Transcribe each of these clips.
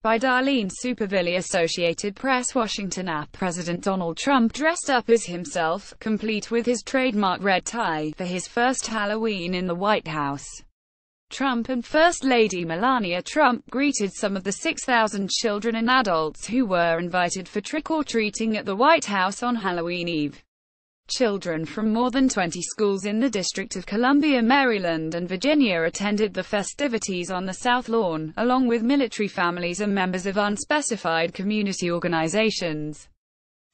By Darlene, SUPERVILLEAssociated Press, Washington. President Donald Trump dressed up as himself, complete with his trademark red tie, for his first Halloween in the White House. Trump and First Lady Melania Trump greeted some of the 6,000 children and adults who were invited for trick-or-treating at the White House on Halloween Eve. Children from more than 20 schools in the District of Columbia, Maryland, and Virginia attended the festivities on the South Lawn, along with military families and members of unspecified community organizations.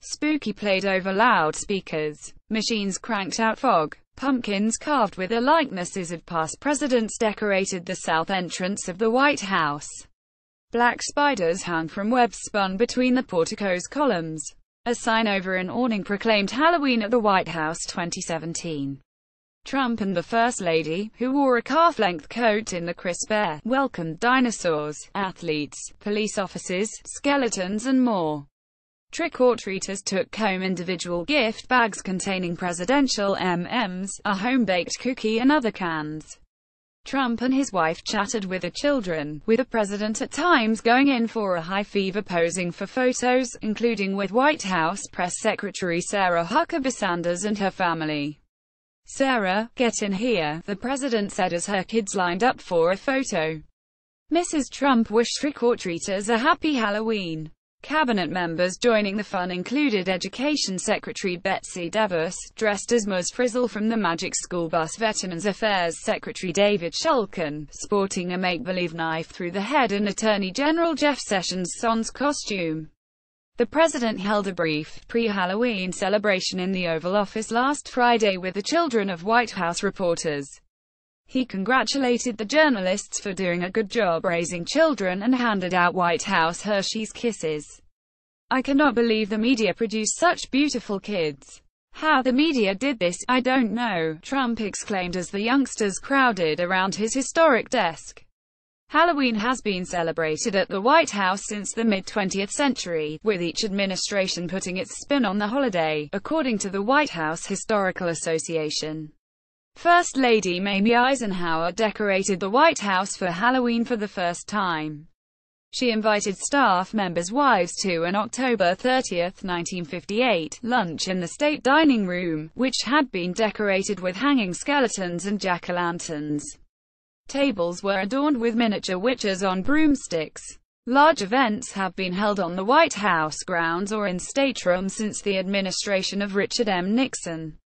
Spooky played over loudspeakers. Machines cranked out fog. Pumpkins carved with the likenesses of past presidents decorated the south entrance of the White House. Black spiders hung from webs spun between the portico's columns. A sign over an awning proclaimed Halloween at the White House 2017. Trump and the First Lady, who wore a calf-length coat in the crisp air, welcomed dinosaurs, athletes, police officers, skeletons and more. Trick-or-treaters took home individual gift bags containing presidential M&Ms, a home-baked cookie and other cans. Trump and his wife chatted with the children, with the president at times going in for a high fever posing for photos, including with White House Press Secretary Sarah Huckabee Sanders and her family. "Sarah, get in here," the president said as her kids lined up for a photo. Mrs. Trump wished trick-or-treaters a happy Halloween. Cabinet members joining the fun included Education Secretary Betsy DeVos, dressed as Ms. Frizzle from the Magic School Bus, Veterans Affairs Secretary David Shulkin, sporting a make-believe knife through the head, and Attorney General Jeff Sessions' son's costume. The president held a brief, pre-Halloween celebration in the Oval Office last Friday with the children of White House reporters. He congratulated the journalists for doing a good job raising children and handed out White House Hershey's Kisses. "I cannot believe the media produced such beautiful kids. How the media did this, I don't know," Trump exclaimed as the youngsters crowded around his historic desk. Halloween has been celebrated at the White House since the mid-20th century, with each administration putting its spin on the holiday, according to the White House Historical Association. First Lady Mamie Eisenhower decorated the White House for Halloween for the first time. She invited staff members' wives to an October 30, 1958, lunch in the state dining room, which had been decorated with hanging skeletons and jack-o'-lanterns. Tables were adorned with miniature witches on broomsticks. Large events have been held on the White House grounds or in staterooms since the administration of Richard M. Nixon.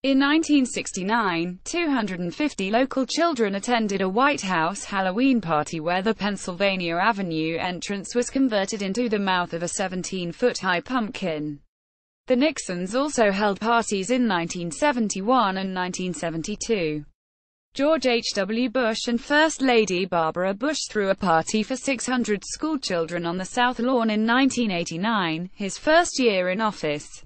In 1969, 250 local children attended a White House Halloween party where the Pennsylvania Avenue entrance was converted into the mouth of a 17-foot-high pumpkin. The Nixons also held parties in 1971 and 1972. George H. W. Bush and First Lady Barbara Bush threw a party for 600 schoolchildren on the South Lawn in 1989, his first year in office.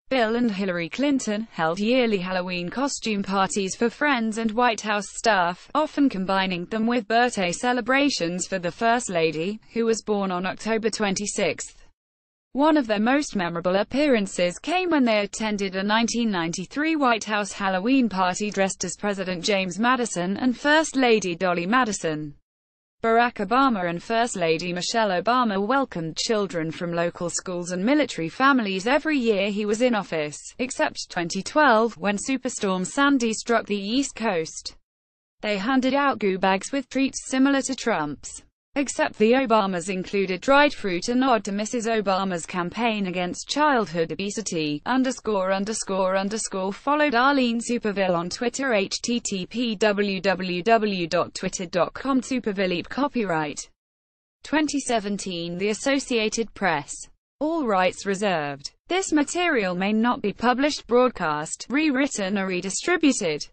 Bill and Hillary Clinton held yearly Halloween costume parties for friends and White House staff, often combining them with birthday celebrations for the First Lady, who was born on October 26. One of their most memorable appearances came when they attended a 1993 White House Halloween party dressed as President James Madison and First Lady Dolly Madison. Barack Obama and First Lady Michelle Obama welcomed children from local schools and military families every year he was in office, except 2012, when Superstorm Sandy struck the East Coast. They handed out goo bags with treats similar to Trump's. Except the Obamas included dried fruit, a nod to Mrs. Obama's campaign against childhood obesity, ____. Follow Darlene Superville on Twitter, http://www.twitter.com Superville. Copyright 2017 The Associated Press. All rights reserved. This material may not be published, broadcast, rewritten or redistributed.